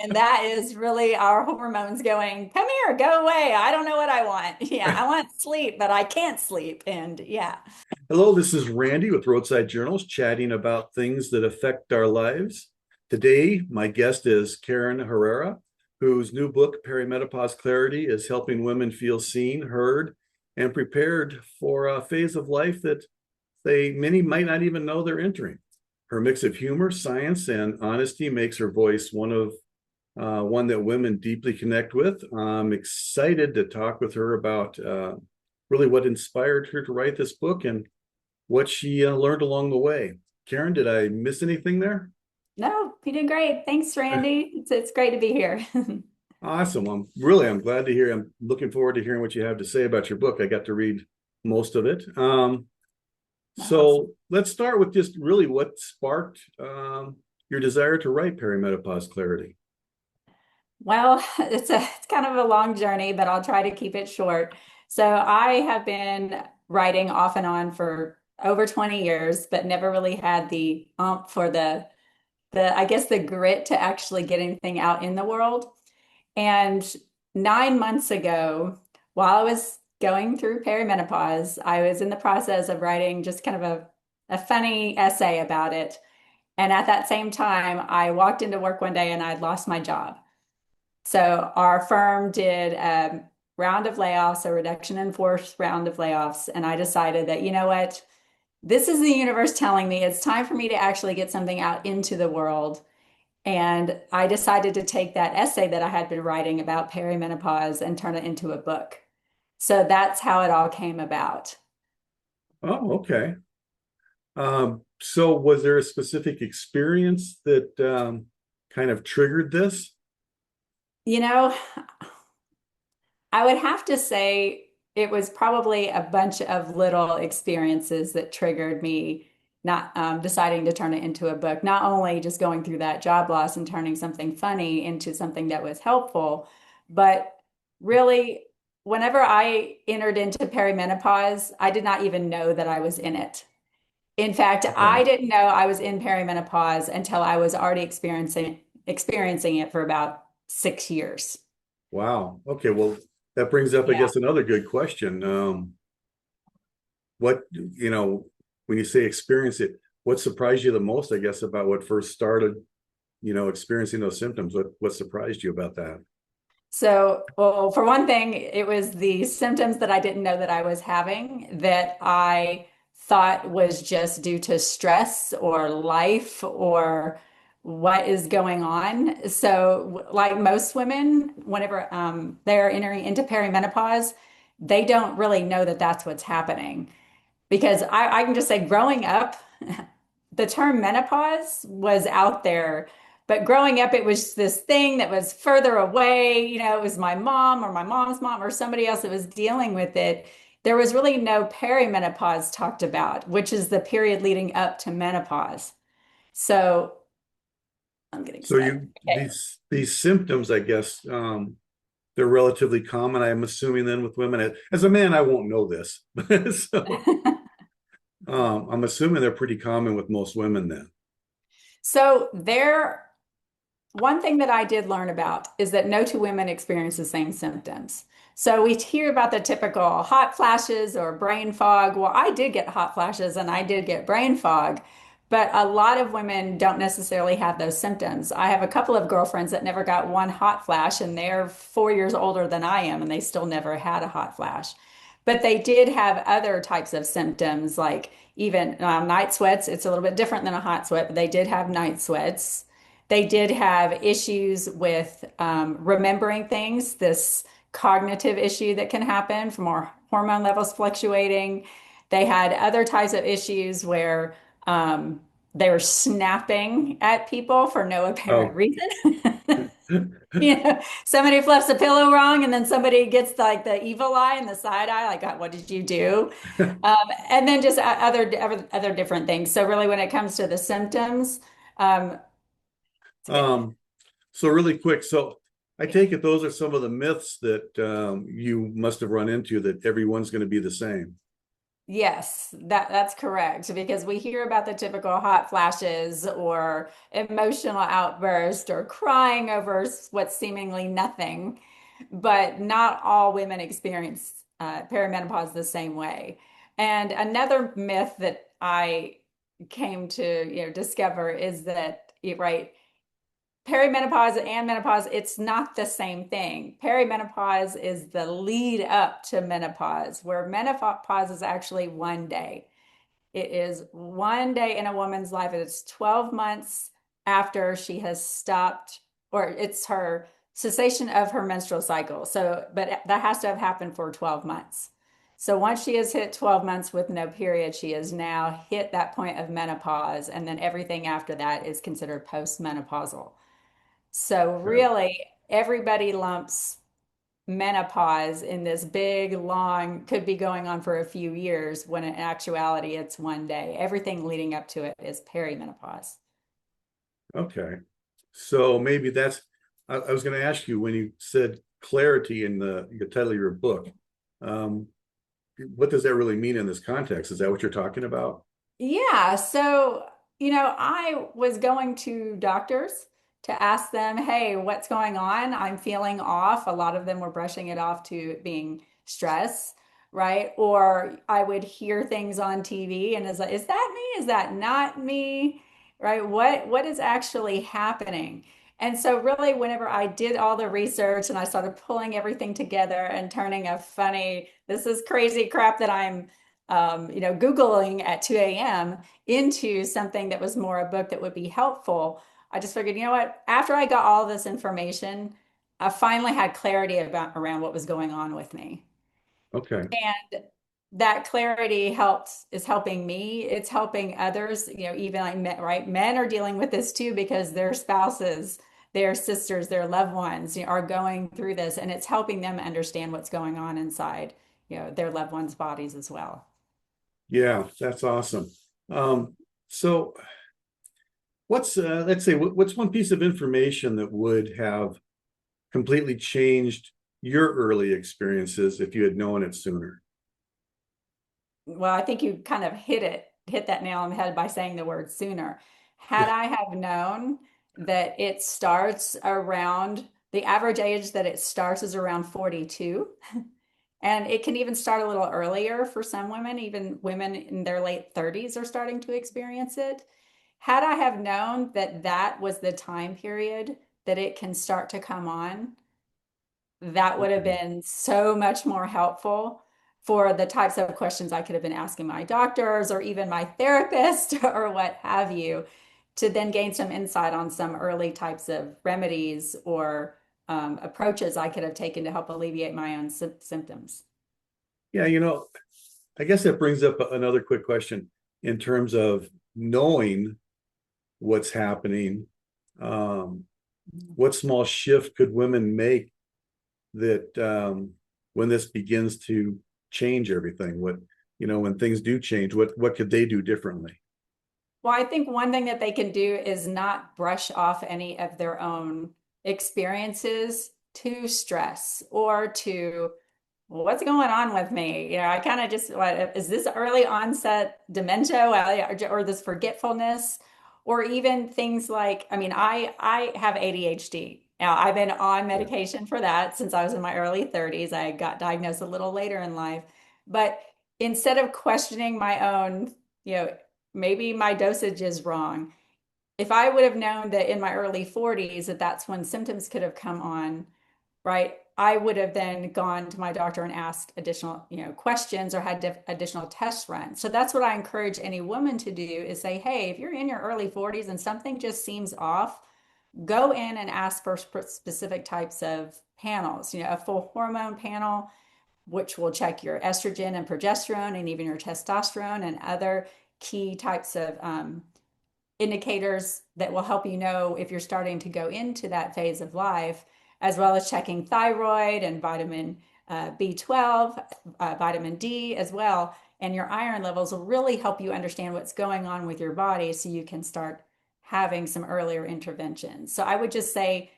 And that is really our hormones going, come here, go away. I don't know what I want. Yeah, I want sleep, but I can't sleep. And yeah. Hello, this is Randy with Roadside Journals, chatting about things that affect our lives. Today, my guest is Karen Herrera, whose new book, Perimenopause Clarity, is helping women feel seen, heard, and prepared for a phase of life that many might not even know they're entering. Her mix of humor, science, and honesty makes her voice one that women deeply connect with. I'm excited to talk with her about really what inspired her to write this book and what she learned along the way. Karen, did I miss anything there? No, you did great. Thanks, Randy. It's great to be here. Awesome. I'm glad to hear. I'm looking forward to hearing what you have to say about your book. I got to read most of it. Nice. So let's start with just really what sparked your desire to write Perimenopause Clarity. Well, it's kind of a long journey, but I'll try to keep it short. So I have been writing off and on for over 20 years, but never really had the for the I guess the grit to actually get anything out in the world. And 9 months ago, while I was going through perimenopause, I was in the process of writing just kind of a funny essay about it. And at that same time, I walked into work one day and I'd lost my job. So our firm did a round of layoffs, a reduction in force round of layoffs. And I decided that, you know what? This is the universe telling me it's time for me to actually get something out into the world. And I decided to take that essay that I had been writing about perimenopause and turn it into a book. So that's how it all came about. Oh, okay. So was there a specific experience that kind of triggered this? You know, I would have to say it was probably a bunch of little experiences that triggered me not deciding to turn it into a book. Not only just going through that job loss and turning something funny into something that was helpful, but really, whenever I entered into perimenopause, I did not even know that I was in it. In fact, Okay. I didn't know I was in perimenopause until I was already experiencing it for about 6 years. Wow. Okay. Well, that brings up, I Yeah. guess, another good question. What, when you say experience it, what surprised you the most, I guess, about what first started, experiencing those symptoms? What surprised you about that? So, well, for one thing, it was the symptoms that I didn't know that I was having that I thought was just due to stress or life or what is going on. So, like most women, whenever they're entering into perimenopause, they don't really know that that's what's happening. Because I can just say, growing up, the term menopause was out there, but growing up, it was this thing that was further away. You know, it was my mom or my mom's mom or somebody else that was dealing with it. There was really no perimenopause talked about, which is the period leading up to menopause. So I'm getting So stuck. you Okay. these symptoms, I guess, they're relatively common. I'm assuming then with women. As a man, I won't know this, so I'm assuming they're pretty common with most women then. So there One thing that I did learn about is that no two women experience the same symptoms. So we hear about the typical hot flashes or brain fog. Well, I did get hot flashes and I did get brain fog, but a lot of women don't necessarily have those symptoms. I have a couple of girlfriends that never got one hot flash and they're 4 years older than I am and they still never had a hot flash. But they did have other types of symptoms like even night sweats. It's a little bit different than a hot sweat, but they did have night sweats. They did have issues with remembering things, this cognitive issue that can happen from our hormone levels fluctuating. They had other types of issues where they were snapping at people for no apparent Oh, reason. Somebody flips a pillow wrong, and then somebody gets like the evil eye and the side eye, like, what did you do? And then just other different things. So really, when it comes to the symptoms, um, um, so really quick. So I take it those are some of the myths that you must have run into that everyone's going to be the same. Yes, that's correct because we hear about the typical hot flashes or emotional outburst or crying over what's seemingly nothing, but not all women experience perimenopause the same way. And another myth that I came to, discover is that, right, perimenopause and menopause, it's not the same thing. Perimenopause is the lead up to menopause, where menopause is actually one day. It is one day in a woman's life. It's 12 months after she has stopped, or it's her cessation of her menstrual cycle. So, but that has to have happened for 12 months. So once she has hit 12 months with no period, she has now hit that point of menopause. And then everything after that is considered postmenopausal. So Okay. really, everybody lumps menopause in this big, long, could be going on for a few years, when in actuality, it's one day. Everything leading up to it is perimenopause. Okay. So maybe I was going to ask you when you said clarity in the title of your book. Um, what does that really mean in this context? Is that what you're talking about? Yeah, so, I was going to doctors to ask them, hey, what's going on? I'm feeling off. A lot of them were brushing it off to being stress, right? Or I would hear things on TV and it's like, is that me? Is that not me? Right? What is actually happening? And so really, whenever I did all the research and I started pulling everything together and turning a funny, this is crazy crap that I'm Googling at 2 a.m. into something that was more a book that would be helpful, I just figured, you know what? After I got all this information, I finally had clarity about around what was going on with me. Okay. And that clarity is helping me. It's helping others, even like men, right? Men are dealing with this too because their spouses, their sisters, their loved ones, are going through this, and it's helping them understand what's going on inside, their loved ones' bodies as well. Yeah, that's awesome. So let's say what's one piece of information that would have completely changed your early experiences if you had known it sooner? Well, I think you kind of hit that nail on the head by saying the word sooner. Had Yeah. I have known that it starts around the average age that it starts is around 42, and it can even start a little earlier for some women, even women in their late 30s are starting to experience it. Had I have known that that was the time period that it can start to come on, that would have Okay. been so much more helpful for the types of questions I could have been asking my doctors or even my therapist or what have you, to then gain some insight on some early types of remedies or approaches I could have taken to help alleviate my own symptoms. Yeah, I guess that brings up another quick question in terms of knowing what's happening. Um, what small shift could women make that when this begins to change everything? When things do change, what could they do differently? Well, I think one thing that they can do is not brush off any of their own experiences to stress or to, well, what's going on with me? I kind of just, what is this early onset dementia or this forgetfulness, or even things like, I mean, I have ADHD. Now, I've been on Yeah. medication for that since I was in my early 30s. I got diagnosed a little later in life. But instead of questioning my own, you know, maybe my dosage is wrong. If I would have known that in my early 40s that that's when symptoms could have come on, right? I would have then gone to my doctor and asked additional, questions or had additional tests run. So that's what I encourage any woman to do is say, hey, if you're in your early 40s and something just seems off, go in and ask for specific types of panels, a full hormone panel, which will check your estrogen and progesterone and even your testosterone and other key types of indicators that will help you know if you're starting to go into that phase of life, as well as checking thyroid and vitamin B12, vitamin D as well. And your iron levels will really help you understand what's going on with your body so you can start having some earlier interventions. So I would just say,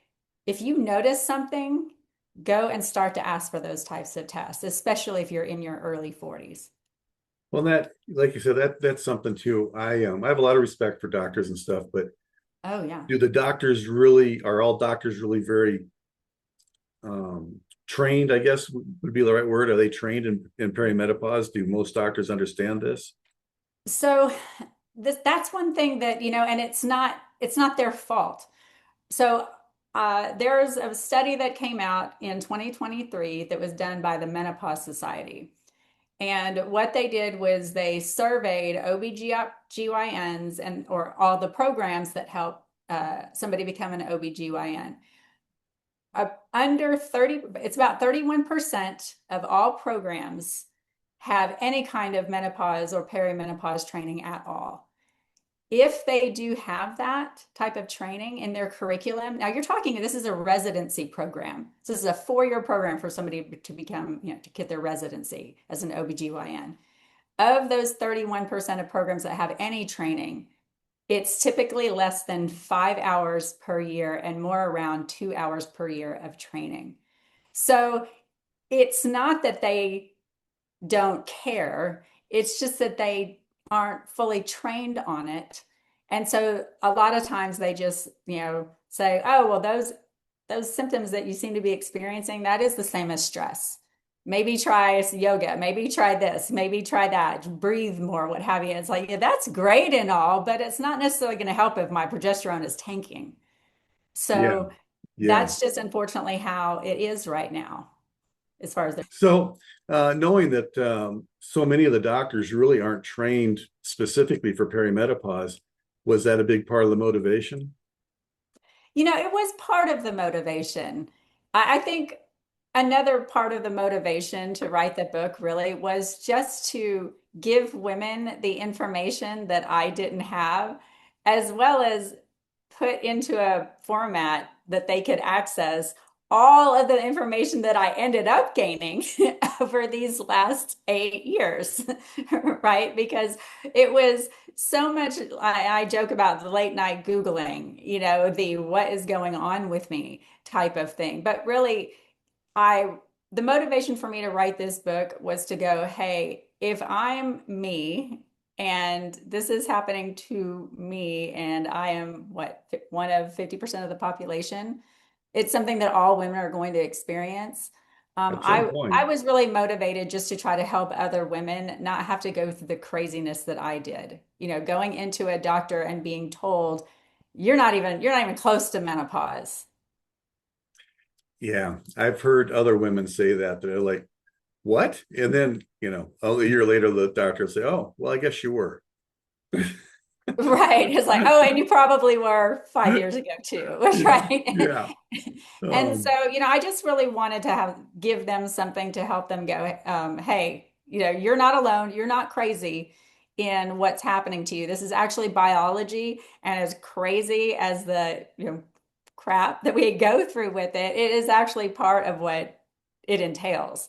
if you notice something, go and start to ask for those types of tests, especially if you're in your early 40s. Well, that, like you said, that's something too. I have a lot of respect for doctors and stuff, but Oh, yeah. do the doctors really, are all doctors really very trained, I guess would be the right word. Are they trained in perimenopause? Do most doctors understand this? So that's one thing that, and it's not their fault. So there's a study that came out in 2023 that was done by the Menopause Society. And what they did was they surveyed OBGYNs and or all the programs that help somebody become an OBGYN. Under 30, it's about 31% of all programs have any kind of menopause or perimenopause training at all. If they do have that type of training in their curriculum, now you're talking, this is a residency program. So this is a 4-year program for somebody to become, to get their residency as an OBGYN. Of those 31% of programs that have any training, it's typically less than 5 hours per year and more around 2 hours per year of training. So it's not that they don't care. It's just that they aren't fully trained on it. And so a lot of times they just, say, oh, well, those symptoms that you seem to be experiencing, that is the same as stress. Maybe try yoga, maybe try this, maybe try that, breathe more, what have you. It's like, yeah, that's great and all, but it's not necessarily going to help if my progesterone is tanking. Yeah, So yeah. that's just unfortunately how it is right now, as far as the So, knowing that so many of the doctors really aren't trained specifically for perimenopause, was that a big part of the motivation? It was part of the motivation. I think another part of the motivation to write the book really was just to give women the information that I didn't have, as well as put into a format that they could access all of the information that I ended up gaining over these last 8 years, right? Because it was so much, I joke about the late night Googling, the what is going on with me type of thing. But really, I the motivation for me to write this book was to go, hey, if I'm me and this is happening to me and I am one of 50% of the population, it's something that all women are going to experience. At some I point. was really motivated just to try to help other women not have to go through the craziness that I did. Going into a doctor and being told you're not even close to menopause. Yeah, I've heard other women say that. They're like, what? And then, a year later, the doctor will say, oh, well, I guess you were. Right. It's like, oh, and you probably were 5 years ago too, Yeah, right? yeah. And so, Um, I just really wanted to give them something to help them go, hey, you're not alone. You're not crazy in what's happening to you. This is actually biology, and as crazy as the, crap that we go through with it, it is actually part of what it entails.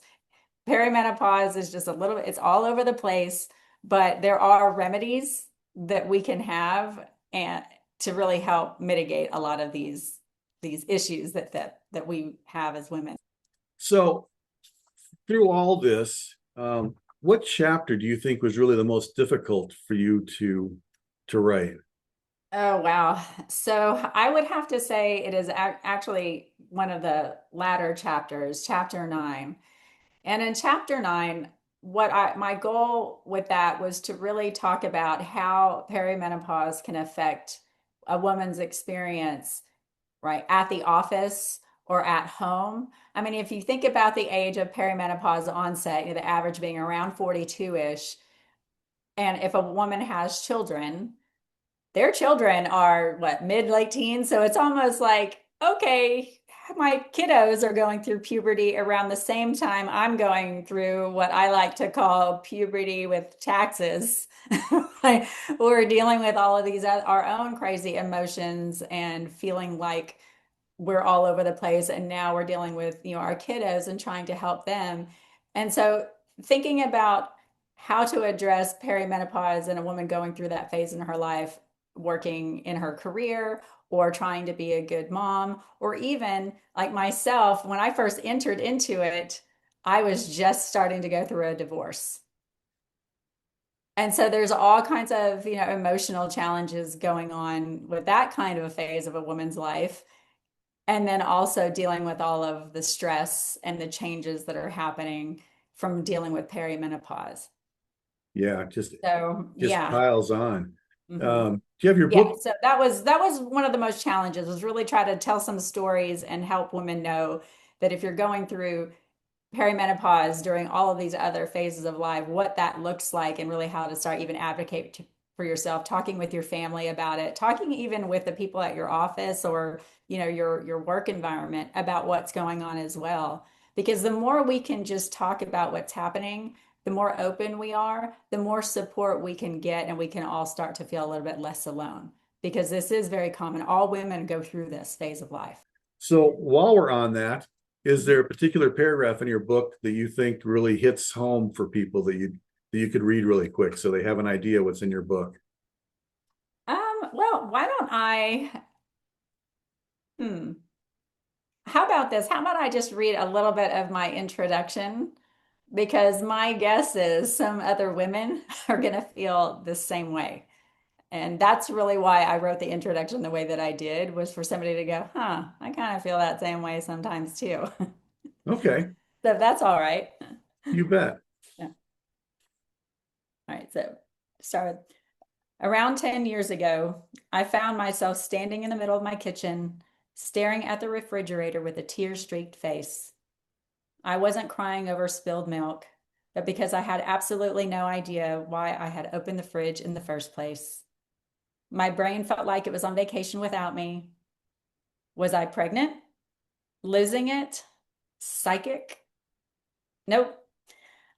Perimenopause is just a little bit, it's all over the place, but there are remedies that we can have and to really help mitigate a lot of these issues that we have as women. so through all this, what chapter do you think was really the most difficult for you to write? Oh, wow. So I would have to say it is actually one of the latter chapters, chapter 9. And in chapter 9, my goal with that was to really talk about how perimenopause can affect a woman's experience, right, at the office or at home. I mean, if you think about the age of perimenopause onset, the average being around 42-ish, and if a woman has children, their children are what, mid late teens. So it's almost like, okay, my kiddos are going through puberty around the same time I'm going through what I like to call puberty with taxes. Like, we're dealing with all of these our own crazy emotions and feeling like we're all over the place, and now we're dealing with our kiddos and trying to help them. And so thinking about how to address perimenopause in a woman going through that phase in her life, working in her career or trying to be a good mom, or even like myself, when I first entered into it, I was just starting to go through a divorce. And so there's all kinds of, emotional challenges going on with that kind of a phase of a woman's life. And then also dealing with all of the stress and the changes that are happening from dealing with perimenopause. Yeah, So, just yeah. piles on. Hmm. Do you have your Yeah, book? so that was one of the most challenges was really try to tell some stories and help women know that if you're going through perimenopause during all of these other phases of life, what that looks like and really how to start even for yourself, talking with your family about it, talking even with the people at your office or, your work environment about what's going on as well. Because the more we can just talk about what's happening, the more open we are, the more support we can get, and we can all start to feel a little bit less alone. Because this is very common. All women go through this phase of life. So while we're on that, is Mhm. there a particular paragraph in your book that you think really hits home for people that you could read really quick so they have an idea what's in your book? Well, why don't hmm, how about this? How about I just read a little bit of my introduction? Because my guess is some other women are going to feel the same way. And that's really why I wrote the introduction the way that I did, was for somebody to go, huh, I kind of feel that same way sometimes too. Okay, So that's all right. you bet. Yeah. All right. So start with around 10 years ago, I found myself standing in the middle of my kitchen, staring at the refrigerator with a tear-streaked face. I wasn't crying over spilled milk, but because I had absolutely no idea why I had opened the fridge in the first place. My brain felt like it was on vacation without me. Was I pregnant? Losing it? Psychic? Nope.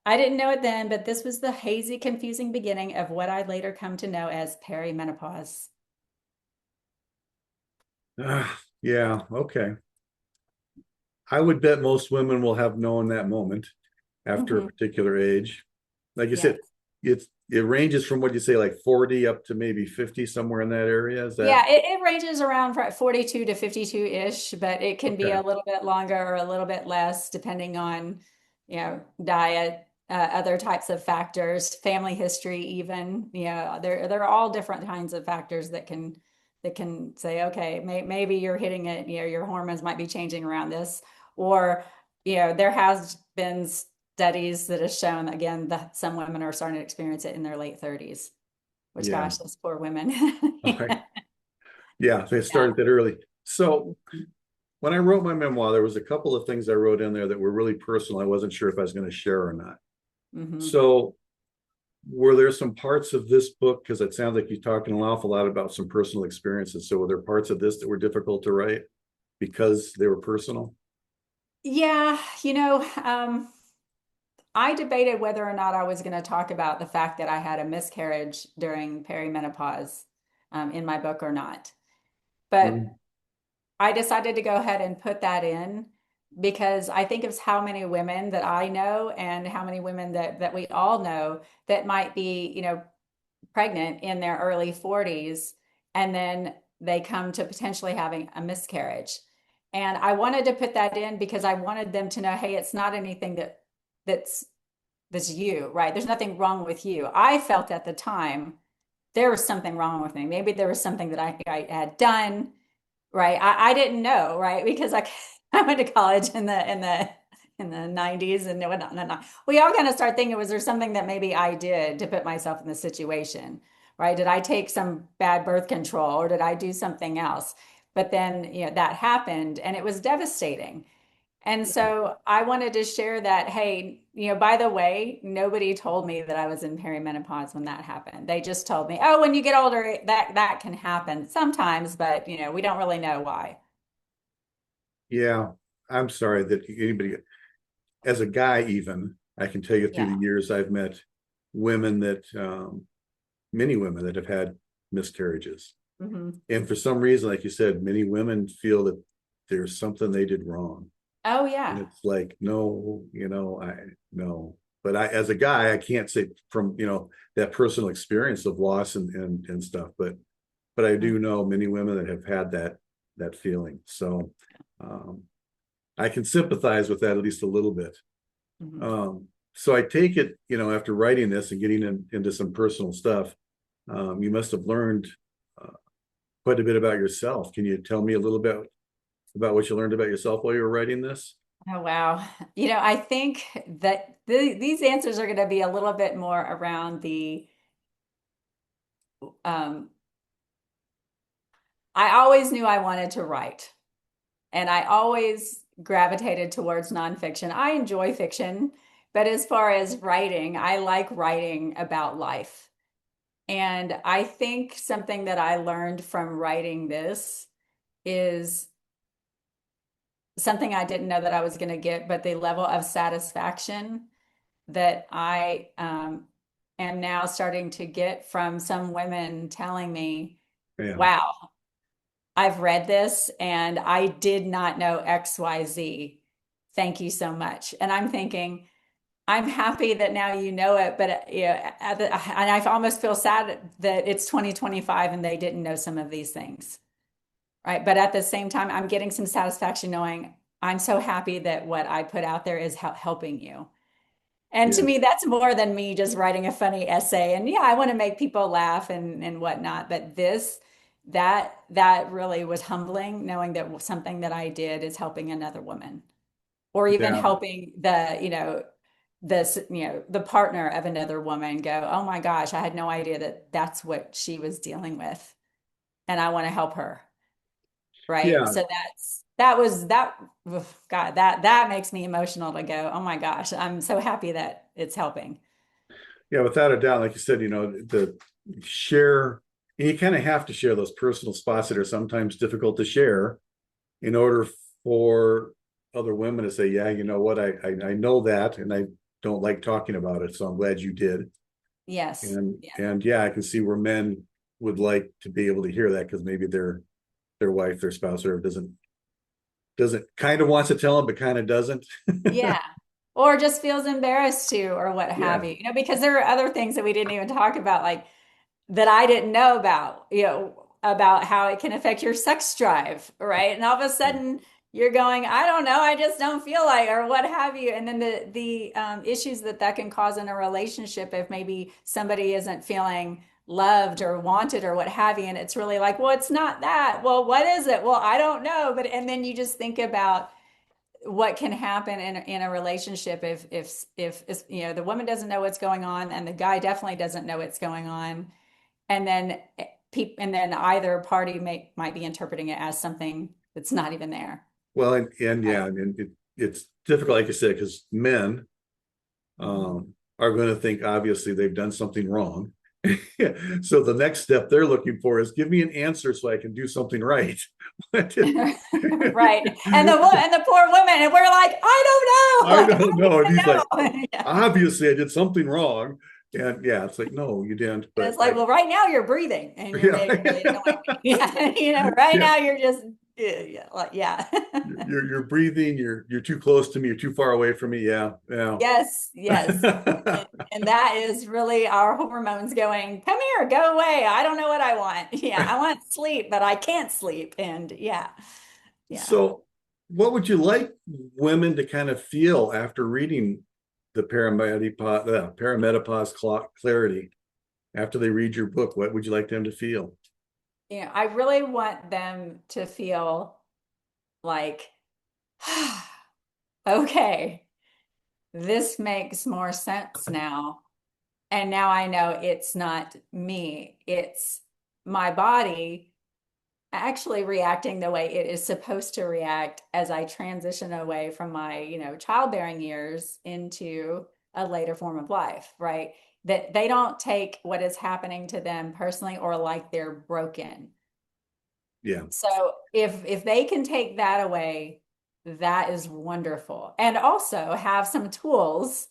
I didn't know it then, but this was the hazy, confusing beginning of what I'd later come to know as perimenopause. Yeah, okay. I would bet most women will have known that moment after a Hmm. particular age. Like you Yeah. said, it ranges from what you say, like 40 up to maybe 50, somewhere in that area. Is that Yeah, it ranges around 42 to 52-ish, but it can be okay? a little bit longer or a little bit less depending on, diet, other types of factors, family history even. There are all different kinds of factors that can say, okay, maybe you're hitting it, your hormones might be changing around this. Or, there has been studies that have shown again that some women are starting to experience it in their late 30s, which Yeah. gosh, those poor women. All right. Yeah, they Yeah. started that early. So when I wrote my memoir, there was a couple of things I wrote in there that were really personal. I wasn't sure if I was going to share or not. Hmm. So were there some parts of this book, because it sounds like you're talking an awful lot about some personal experiences. So were there parts of this that were difficult to write because they were personal? Yeah, I debated whether or not I was going to talk about the fact that I had a miscarriage during perimenopause in my book or not. But Mm, I decided to go ahead and put that in because I think of how many women that I know and how many women that we all know that might be, pregnant in their early 40s and then they come to potentially having a miscarriage. And I wanted to put that in because I wanted them to know, hey, it's not anything that's that's you, right? There's nothing wrong with you. I felt at the time there was something wrong with me. Maybe there was something that I had done, right? I didn't know, right? Because I went to college in the 90s and whatnot. No. We all kind of start thinking, was there something that maybe I did to put myself in this situation, right? Did I take some bad birth control or did I do something else? But then, that happened and it was devastating. And so I wanted to share that, hey, by the way, nobody told me that I was in perimenopause when that happened. They just told me, oh, when you get older, that can happen sometimes, but we don't really know why. yeah, I'm sorry that anybody, as a guy, even, I can tell you through the Yeah. years I've met women that, many women that have had miscarriages. Hmm. And for some reason, like you said, many women feel that there's something they did wrong. Oh, And yeah. it's like, no, I no. But as a guy, I can't say from, that personal experience of loss and stuff, but I do know many women that have had that feeling. So um I can sympathize with that at least a little bit. Mm-hmm. Um So I take it, after writing this and getting into some personal stuff, you must have learned uh, quite a bit about yourself. Can you tell me a little bit about what you learned about yourself while you were writing this? Oh, wow. I think that these answers are going to be a little bit more around um, I always knew I wanted to write, and I always gravitated towards nonfiction. I enjoy fiction, but as far as writing, I like writing about life. And I think something that I learned from writing this is something I didn't know that I was going to get, but the level of satisfaction that I am now starting to get from some women telling me, Yeah, wow, I've read this and I did not know XYZ. Thank you so much. And I'm thinking, I'm happy that now you know it, but and I almost feel sad that it's 2025 and they didn't know some of these things, right? But at the same time, I'm getting some satisfaction knowing I'm so happy that what I put out there is helping you. And to yeah, me, that's more than me just writing a funny essay. And yeah, I want to make people laugh and whatnot. But that really was humbling, knowing that something that I did is helping another woman, or even yeah, helping the partner of another woman go, oh my gosh, I had no idea that that's what she was dealing with, and I want to help her. Right. yeah, So that was that. Oof, God, that makes me emotional to go, oh my gosh, I'm so happy that it's helping. yeah. Without a doubt, like you said, the share, and you kind of have to share those personal spots that are sometimes difficult to share in order for other women to say, yeah, you know what, I know that, and I don't like talking about it, so I'm glad you did. Yes. And yeah, I can see where men would like to be able to hear that because maybe their wife, their spouse, or doesn't kind of wants to tell them, but kind of doesn't. Yeah. Or just feels embarrassed to, or what have Yeah, you. Because there are other things that we didn't even talk about, like that I didn't know about, about how it can affect your sex drive, right? And all of a sudden you're going, I don't know, I just don't feel like, or what have you. And then the issues that can cause in a relationship if maybe somebody isn't feeling loved or wanted or what have you. And it's really like, well, it's not that. Well, what is it? Well, I don't know. But and then you just think about what can happen in a relationship if the woman doesn't know what's going on and the guy definitely doesn't know what's going on, and then and then either party might be interpreting it as something that's not even there. well, and Right. yeah, and it's difficult, like I said, because men Mhm. are going to think obviously they've done something wrong. So the next step they're looking for is give me an answer so I can do something right. Right. And the poor woman, and we're like, I don't know. I Like, don't know. And he's I like, don't even know. Yeah. obviously I did something wrong. And yeah, it's like, no, you didn't. And But it's like, well, right now you're breathing and you're yeah, being really annoying me. Yeah. Right yeah, now you're just, yeah, like, yeah. you're breathing. You're too close to me. You're too far away from me. Yeah, yeah. Yes, yes. And that is really our hormones going, come here, go away. I don't know what I want. Yeah, I want sleep, but I can't sleep. And yeah, yeah. So, what would you like women to kind of feel after reading the perimenopause clarity? After they read your book, what would you like them to feel? I really want them to feel like, okay, this makes more sense now. And now I know it's not me, it's my body actually reacting the way it is supposed to react as I transition away from my, childbearing years into a later form of life, right? That they don't take what is happening to them personally or like they're broken. Yeah, So if they can take that away, that is wonderful. And also have some tools,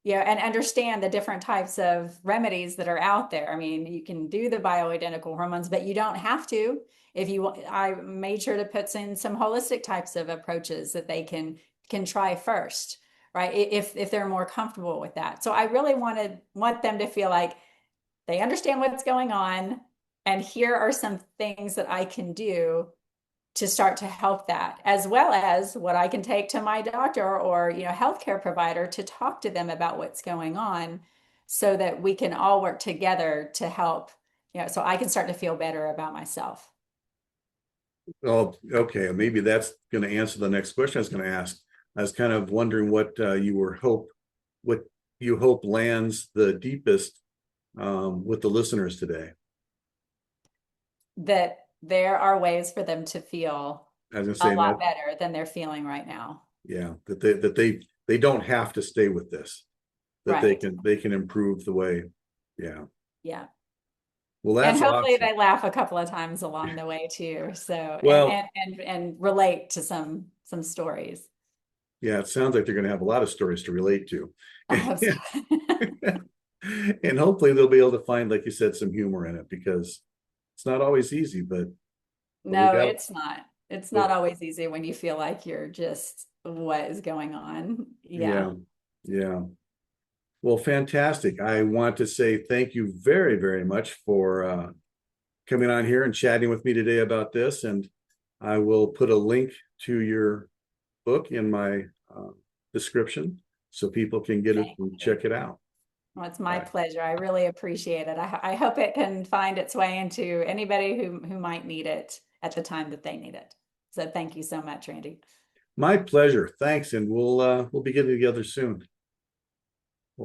and understand the different types of remedies that are out there. I mean, you can do the bioidentical hormones, but you don't have to. If you I made sure to put in some holistic types of approaches that they can try first, right? If they're more comfortable with that. So I really want them to feel like they understand what's going on, and here are some things that I can do to start to help that, as well as what I can take to my doctor or, healthcare provider to talk to them about what's going on so that we can all work together to help, so I can start to feel better about myself. Oh, okay. Maybe that's going to answer the next question I was going to ask. I was kind of wondering what you hope lands the deepest with the listeners today. That there are ways for them to feel I was going to a say lot that, better than they're feeling right now. yeah, that they don't have to stay with this, that they Right. can improve the way. Yeah. Yeah. Well, And that's hopefully awesome. they laugh a couple of times along the way too. So Well, and relate to some stories. yeah, it sounds like they're going to have a lot of stories to relate to. I hope so. And hopefully they'll be able to find, like you said, some humor in it because it's not always easy, but we No, got, it's not. It's but not always easy when you feel like you're just what is going on. Yeah. yeah, yeah. Well, fantastic. I want to say thank you very, very much for coming on here and chatting with me today about this. And I will put a link to your book in my description so people can get it Thank and you. check it out. Well, it's my Uh, pleasure. I really appreciate it. I hope it can find its way into anybody who might need it at the time that they need it. So thank you so much, Randy. my pleasure. Thanks, and we'll be getting together soon.